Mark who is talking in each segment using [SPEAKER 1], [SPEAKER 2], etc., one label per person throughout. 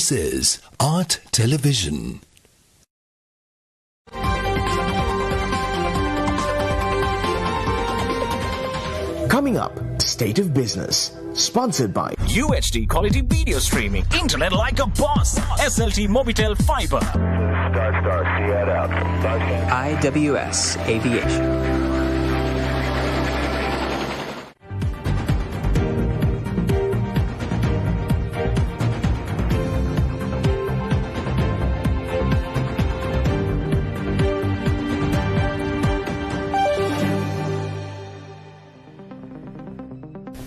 [SPEAKER 1] This is Art Television.
[SPEAKER 2] Coming up, State of Business, sponsored by
[SPEAKER 3] UHD quality video streaming, internet like a boss, SLT Mobitel Fiber,
[SPEAKER 4] IWS Aviation.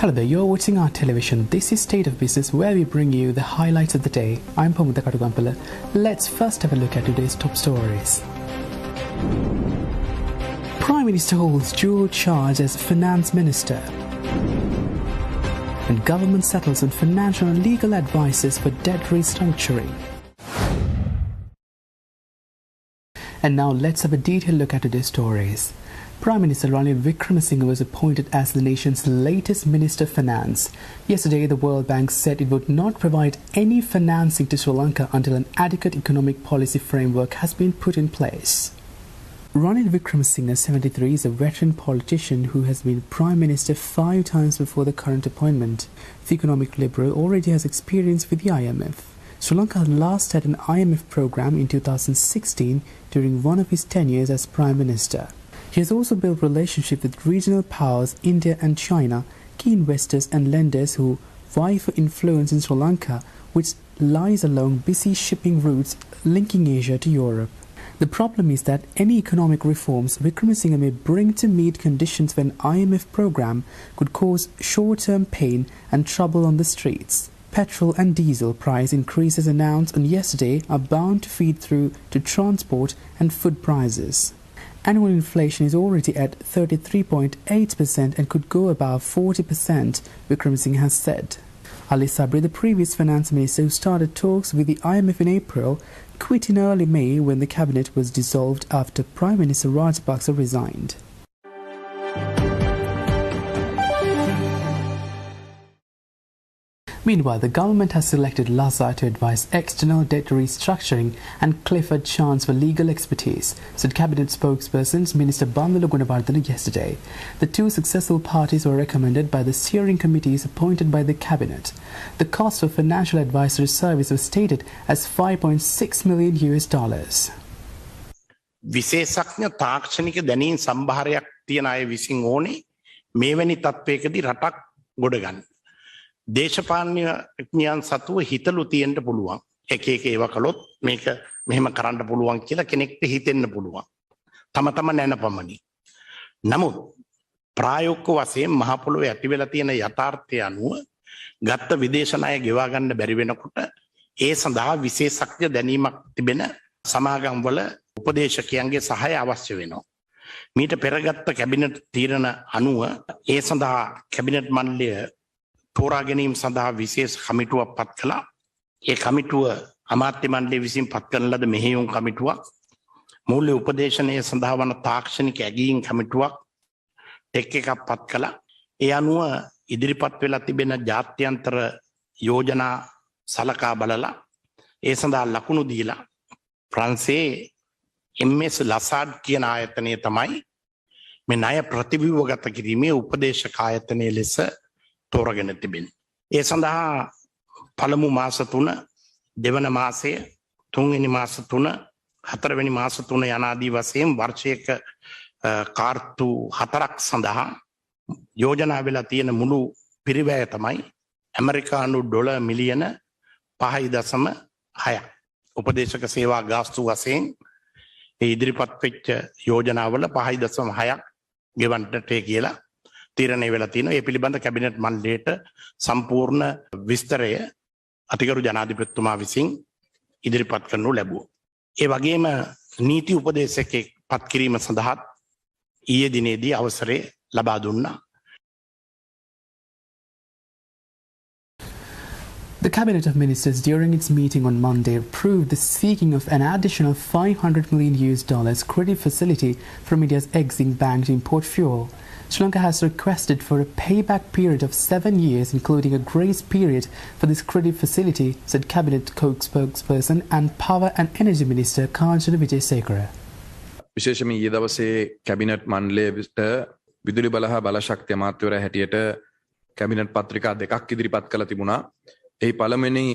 [SPEAKER 5] Hello there, you're watching our television. This is State of Business, where we bring you the highlights of the day. I'm Pamudha Katugampala. Let's first have a look at today's top stories. Prime Minister holds dual charge as Finance Minister. And government settles on financial and legal advices for debt restructuring. And now let's have a detailed look at today's stories. Prime Minister Ranil Wickremesinghe was appointed as the nation's latest Minister of Finance. Yesterday, the World Bank said it would not provide any financing to Sri Lanka until an adequate economic policy framework has been put in place. Ranil Wickremesinghe, 73, is a veteran politician who has been Prime Minister 5 times before the current appointment. The economic liberal already has experience with the IMF. Sri Lanka last had an IMF program in 2016 during one of his tenures as Prime Minister. He has also built relationships with regional powers, India and China, key investors and lenders who vie for influence in Sri Lanka, which lies along busy shipping routes linking Asia to Europe. The problem is that any economic reforms Wickremesinghe may bring to meet conditions for an IMF program could cause short-term pain and trouble on the streets. Petrol and diesel price increases announced on yesterday are bound to feed through to transport and food prices. Annual inflation is already at 33.8% and could go above 40%, Wickremesinghe has said. Ali Sabri, the previous finance minister who started talks with the IMF in April, quit in early May when the cabinet was dissolved after Prime Minister Rajapaksa resigned. Meanwhile, the government has selected Lazar to advise external debt restructuring and Clifford Chance for legal expertise, said Cabinet spokesperson Minister Bandula Gunawardena yesterday. The two successful parties were recommended by the steering committees appointed by the Cabinet. The cost of financial advisory service was stated as $5.6 million.
[SPEAKER 6] විශේෂඥ තාක්ෂණික දැනීම් සම්භාරයක් තියන අය විසින් ඕනේ මේවැනි තත්ත්වයකදී රටක් ගොඩ ගන්න. දේශපාලනඥයන් සතුව හිතලු තියෙන්න පුළුවන්. එක ඒවා කළොත් මේක මෙහෙම කරන්න පුළුවන් කියලා කෙනෙක්ට හිතෙන්න පුළුවන්. තම නැනපමණි. නමුත් ප්‍රායෝගික වශයෙන් මහ පොළොවේ ඇති වෙලා තියෙන යථාර්ථය අනුව ගත්ත විදේශ ණය ගෙවා ගන්න බැරි වෙනකොට ඒ සඳහා විශේෂඥ දැනීමක් තිබෙන සමාගම් වල උපදේශකයන්ගේ සහාය අවශ්‍ය වෙනවා. මීට පෙරගත්ත කැබිනට් තීරණ අනුව ඒ සඳහා කැබිනට් මණ්ඩලය තෝරා ගැනීම සඳහා විශේෂ කමිටුවක් පත් කළා. ඒ කමිටුව අමාත්‍ය මණ්ඩලය විසින් පත් කරන ලද මෙහෙයුම් කමිටුවක්, මූල්‍ය උපදේශනය සඳහා වන තාක්ෂණික ඇගීම් කමිටුවක් ටෙක් එකක් පත් කළා. ඒ අනුව ඉදිරිපත් වෙලා තිබෙන ජාත්‍යන්තර යෝජනා සලකා බලලා ඒ සඳහා ලකුණු දීලා ප්‍රංශයේ MS ලසාඩ් කියන ආයතනය තමයි මේ ණය ප්‍රතිව්‍යුහගත කිරීමේ උපදේශක ආයතනය ලෙස තෝරගෙන තිබෙනවා. ඒ සඳහා පළමු මාස 3, දෙවන මාසය, තුන්වෙනි මාස 3, හතරවෙනි මාස 3 යනාදී වශයෙන් වර්ෂයක කාර්තු 4ක් සඳහා යෝජනා වෙලා තියෙන මුළු පිරිවැය තමයි ඇමරිකානු ඩොලර් මිලියන 5.6ක්. උපදේශක සේවා ගාස්තු වශයෙන් ඒ ඉදිරිපත් වෙච්ච යෝජනාවල 5.6ක් ගෙවන්නට කියලා තීරණය වෙලා තිනවා. ඒ පිළිබඳ කැබිනට් මණ්ඩලයට සම්පූර්ණ විස්තරය අතිගරු ජනාධිපතිතුමා විසින් ඉදිරිපත් කරනු ලැබුවා. ඒ වගේම නීති උපදේශකෙක් පත් කිරීම සඳහා ඊයේ දිනේදී අවසරය ලබා දුන්නා.
[SPEAKER 5] The Cabinet of Ministers during its meeting on Monday approved the seeking of an additional $500 million credit facility from India's Exim Bank to import fuel. Sri Lanka has requested for a payback period of 7 years, including a grace period for this credit facility, said Cabinet spokesperson and Power and Energy Minister Kanchana Wijesekara.
[SPEAKER 7] විශේෂම ඊයේ දවසේ cabinet මණ්ඩලයට විදුලි බල හා බලශක්ති අමාත්‍යවරයා හැටියට cabinet පත්‍රිකා දෙකක් ඉදිරිපත් කළ තිබුණා. එහි පළමුවෙනි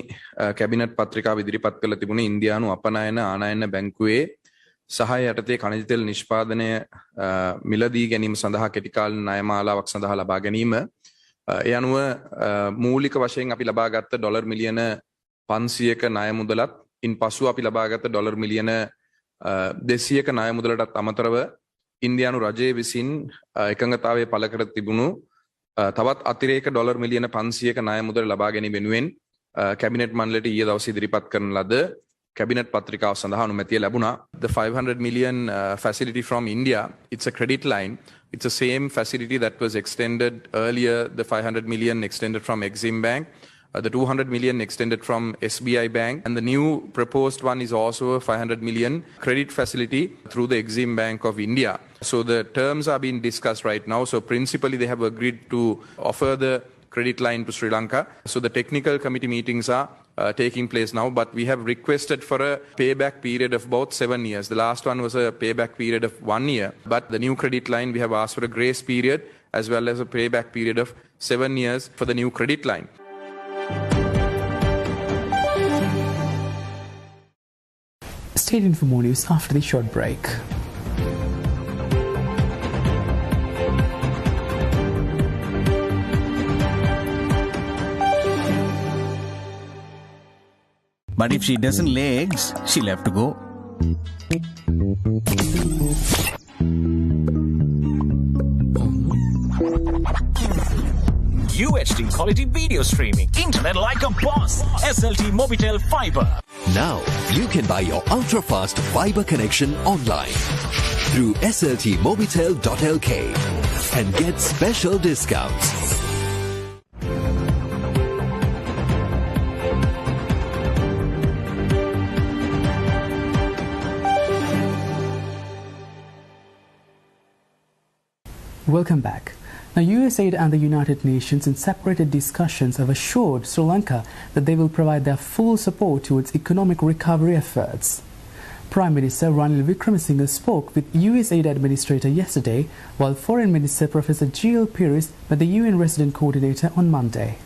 [SPEAKER 7] කැබිනට් පත්‍රිකාව ඉදිරිපත් කළ තිබුණේ ඉන්දියානු අපනයන ආනයන බැංකුවේ සහාය යටතේ खनिज තෙල් නිෂ්පාදනය මිලදී ගැනීම සඳහා කෙටි කාලීන ණය මාලාවක් සඳහා ලබා ගැනීම. ඒ අනුව මූලික වශයෙන් අපි ලබාගත් ඩොලර් මිලියන 500ක ණය මුදලත් ඉන්පසු අපි ලබාගත් ඩොලර් මිලියන 200ක ණය මුදලටත් අමතරව ඉන්දියානු රජය විසින් එකඟතාවය පළ කර තිබුණු තවත් අතිරේක ඩොලර් මිලියන 500ක ණය මුදල ලබා ගැනීම වෙනුවෙන් කැබිනට් මණ්ඩලයට ඊයේ දවසේ ඉදිරිපත් කරන ලද කැබිනට් පත්‍රිකාව සඳහා අනුමැතිය ලැබුණා. The 500 million facility from India, it's a credit line. It's the same facility that was extended earlier, the 500 million extended from Exim Bank. The 200 million extended from SBI Bank, and the new proposed one is also a 500 million credit facility through the Exim Bank of India. So the terms are being discussed right now. So principally they have agreed to offer the credit line to Sri Lanka. So the technical committee meetings are taking place now, but we have requested for a payback period of about 7 years. The last one was a payback period of 1 year, but the new credit line, we have asked for a grace period as well as a payback period of 7 years for the new credit line.
[SPEAKER 5] Stay tuned for more news after the short break.
[SPEAKER 3] But if she doesn't lay eggs, she'll have to go. UHD quality video streaming. Internet like a boss. SLT Mobitel Fiber.
[SPEAKER 1] Now you can buy your ultra-fast fiber connection online through sltmobitel.lk and get special discounts.
[SPEAKER 5] Welcome back. Now, USAID and the United Nations in separated discussions have assured Sri Lanka that they will provide their full support towards economic recovery efforts. Prime Minister Ranil Wickremesinghe spoke with USAID Administrator yesterday, while Foreign Minister Professor G.L. Peiris met the UN Resident Coordinator on Monday.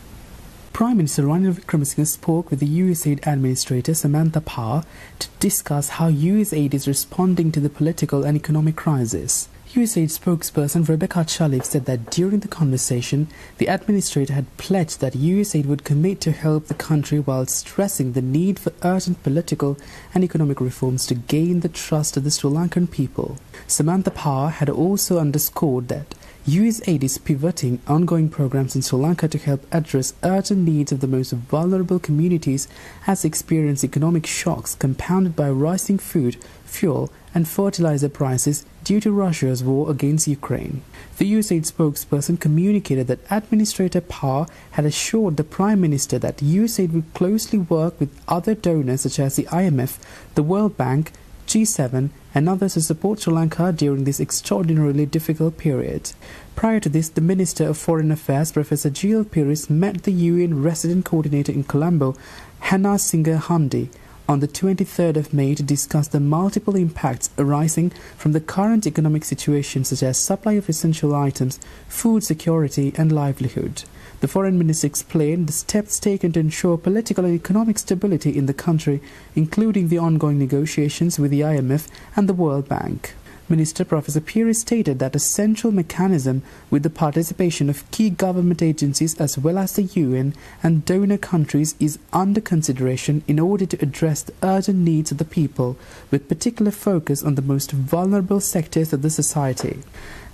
[SPEAKER 5] Prime Minister Ranil Wickremesinghe spoke with the USAID Administrator Samantha Power to discuss how USAID is responding to the political and economic crisis. USAID spokesperson Rebecca Chalif said that during the conversation, the administrator had pledged that USAID would commit to help the country while stressing the need for urgent political and economic reforms to gain the trust of the Sri Lankan people. Samantha Power had also underscored that USAID is pivoting ongoing programs in Sri Lanka to help address urgent needs of the most vulnerable communities as they experience economic shocks compounded by rising food, fuel and fertilizer prices due to Russia's war against Ukraine. The USAID spokesperson communicated that Administrator Power had assured the Prime Minister that USAID would closely work with other donors such as the IMF, the World Bank, G7 and others to support Sri Lanka during this extraordinarily difficult period. Prior to this, the Minister of Foreign Affairs, Professor G.L. Peiris, met the UN Resident Coordinator in Colombo, Hannah Singer Hamdi, on the 23rd of May to discuss the multiple impacts arising from the current economic situation such as supply of essential items, food security and livelihood. The Foreign Minister explained the steps taken to ensure political and economic stability in the country, including the ongoing negotiations with the IMF and the World Bank. Minister Professor Peiris stated that a central mechanism with the participation of key government agencies as well as the UN and donor countries is under consideration in order to address the urgent needs of the people, with particular focus on the most vulnerable sectors of the society.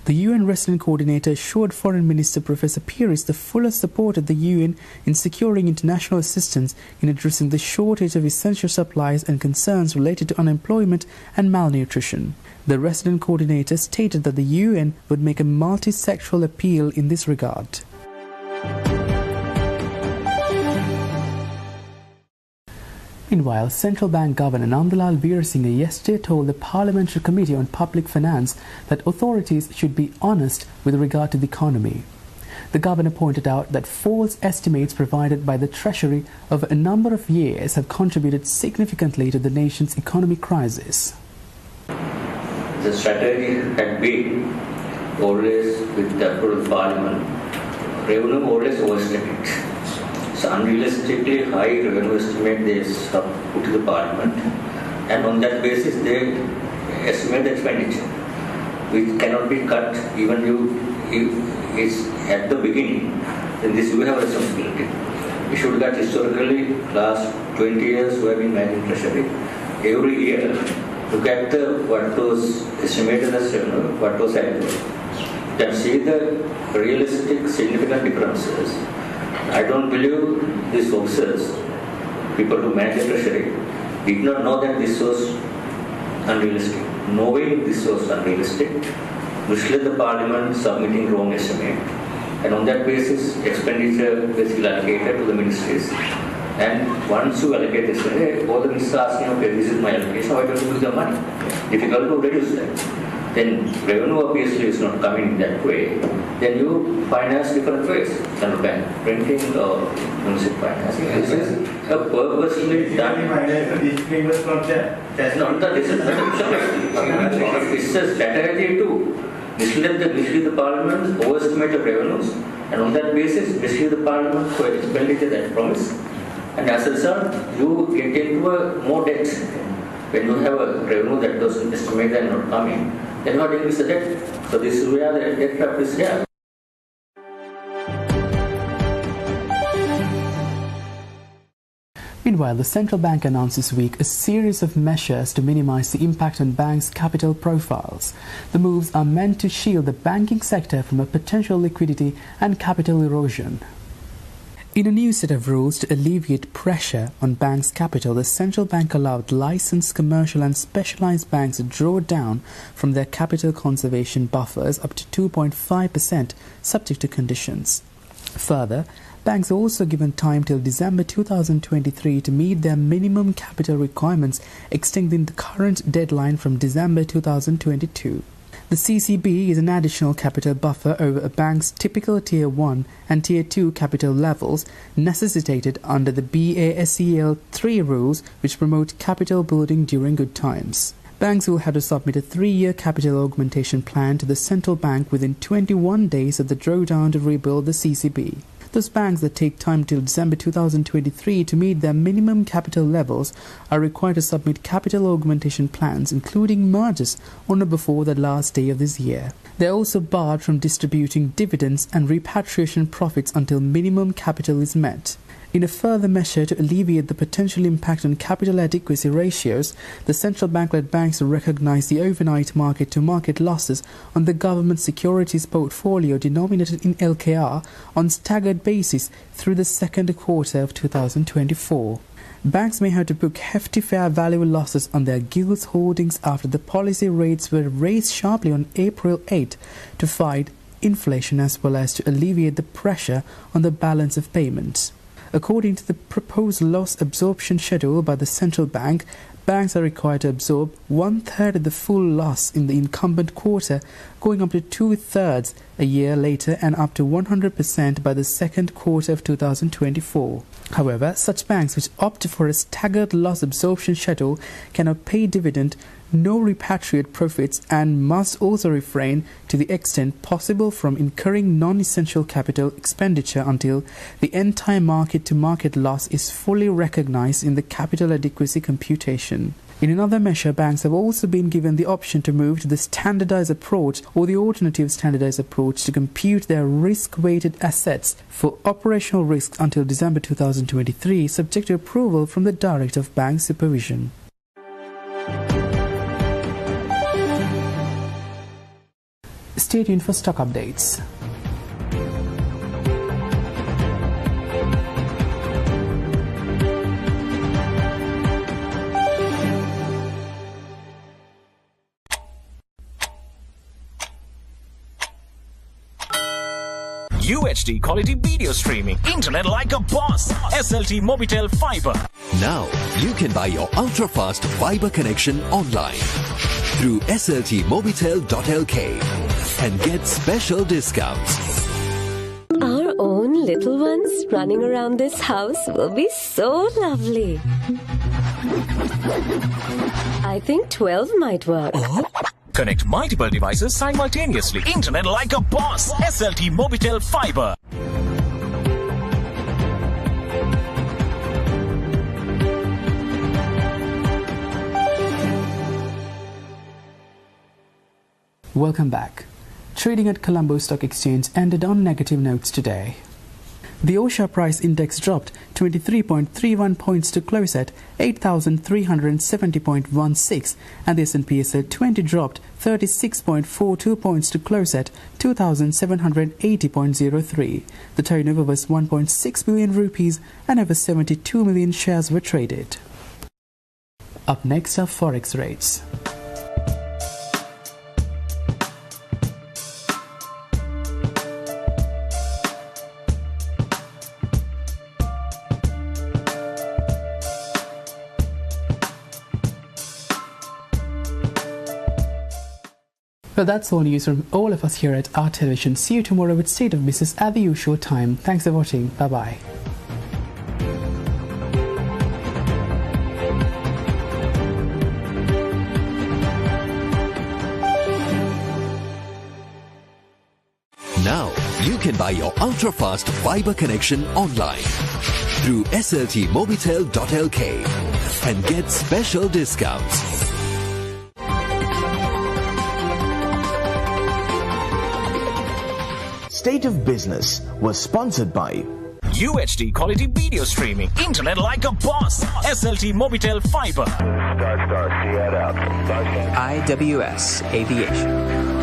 [SPEAKER 5] The UN Resident Coordinator assured Foreign Minister Professor Peiris the fullest support of the UN in securing international assistance in addressing the shortage of essential supplies and concerns related to unemployment and malnutrition. The Resident Coordinator stated that the UN would make a multi-sectoral appeal in this regard. Meanwhile, Central Bank Governor Nandalal Veerasinghe yesterday told the Parliamentary Committee on Public Finance that authorities should be honest with regard to the economy. The governor pointed out that false estimates provided by the Treasury over a number of years have contributed significantly to the nation's economic crisis.
[SPEAKER 8] The strategy had been always with the approval of Parliament, revenue always overstated. So unrealistically high revenue estimate they put to the Parliament, and on that basis they estimate the expenditure, which cannot be cut even if it's at the beginning. Then this we have a responsibility. We should cut historically last 20 years we have been managing Treasury. Every year, look at what was estimated as revenue, what was actual. You can see the realistic significant differences. I don't believe these officers, people who manage the Treasury, did not know that this was unrealistic. Knowing this was unrealistic, misled the Parliament submitting wrong estimate, and on that basis, expenditure basically allocated to the ministries. And once you allocate this, all the ministers asking, okay, this is my allocation, why don't you use the money? Difficult to reduce that. Then revenue obviously is not coming that way. Then you finance different ways. Central bank printing or municipal financing. This is a purposely done. That's not the this is a strategy to mislead the Parliament, overestimate the revenues, and on that basis mislead the Parliament for expenditure that promise. And as a result, you get into a more debt. When you have a revenue that doesn't estimate and not coming, then you are dealing with the debt. So this is where the debt trap is here.
[SPEAKER 5] Meanwhile, the central bank announced this week a series of measures to minimize the impact on banks' capital profiles. The moves are meant to shield the banking sector from a potential liquidity and capital erosion. In a new set of rules to alleviate pressure on banks' capital, the central bank allowed licensed commercial and specialized banks to draw down from their capital conservation buffers up to 2.5%, subject to conditions. Further, banks are also given time till December 2023 to meet their minimum capital requirements, extending the current deadline from December 2022. The CCB is an additional capital buffer over a bank's typical Tier 1 and Tier 2 capital levels necessitated under the BASEL 3 rules, which promote capital building during good times. Banks will have to submit a 3-year capital augmentation plan to the central bank within 21 days of the drawdown to rebuild the CCB. Those banks that take time till December 2023 to meet their minimum capital levels are required to submit capital augmentation plans, including mergers, on or before the last day of this year. They are also barred from distributing dividends and repatriation profits until minimum capital is met. In a further measure to alleviate the potential impact on capital adequacy ratios, the central bank-led banks recognize the overnight market-to-market losses on the government securities portfolio denominated in LKR on staggered basis through the second quarter of 2024. Banks may have to book hefty fair value losses on their gilts holdings after the policy rates were raised sharply on April 8 to fight inflation as well as to alleviate the pressure on the balance of payments. According to the proposed loss absorption schedule by the central bank, banks are required to absorb 1/3 of the full loss in the incumbent quarter, going up to 2/3 a year later and up to 100% by the second quarter of 2024. However, such banks which opt for a staggered loss absorption schedule cannot pay dividend, no repatriate profits, and must also refrain to the extent possible from incurring non-essential capital expenditure until the entire market-to-market loss is fully recognized in the capital adequacy computation. In another measure, banks have also been given the option to move to the standardized approach or the alternative standardized approach to compute their risk-weighted assets for operational risks until December 2023, subject to approval from the Director of Bank Supervision. Stay tuned for stock updates.
[SPEAKER 3] UHD quality video streaming. Internet like a boss. SLT Mobitel Fiber.
[SPEAKER 1] Now you can buy your ultra-fast fiber connection online through sltmobitel.lk and get special discounts.
[SPEAKER 9] Our own little ones running around this house will be so lovely. I think 12 might work.
[SPEAKER 3] Connect multiple devices simultaneously. Internet like a boss. SLT Mobitel Fiber.
[SPEAKER 5] Welcome back. Trading at Colombo Stock Exchange ended on negative notes today. The OSHA price index dropped 23.31 points to close at 8,370.16, and the S&P SL 20 dropped 36.42 points to close at 2,780.03. The turnover was 1.6 billion rupees and over 72 million shares were traded. Up next are forex rates. Well, that's all news from all of us here at Our Television. See you tomorrow with State of Business at the usual time. Thanks for watching. Bye-bye.
[SPEAKER 1] Now you can buy your ultra-fast fiber connection online through sltmobitel.lk and get special discounts.
[SPEAKER 2] State of Business was sponsored by
[SPEAKER 3] UHD quality video streaming. Internet like a boss. SLT Mobitel Fiber.
[SPEAKER 4] IWS Aviation.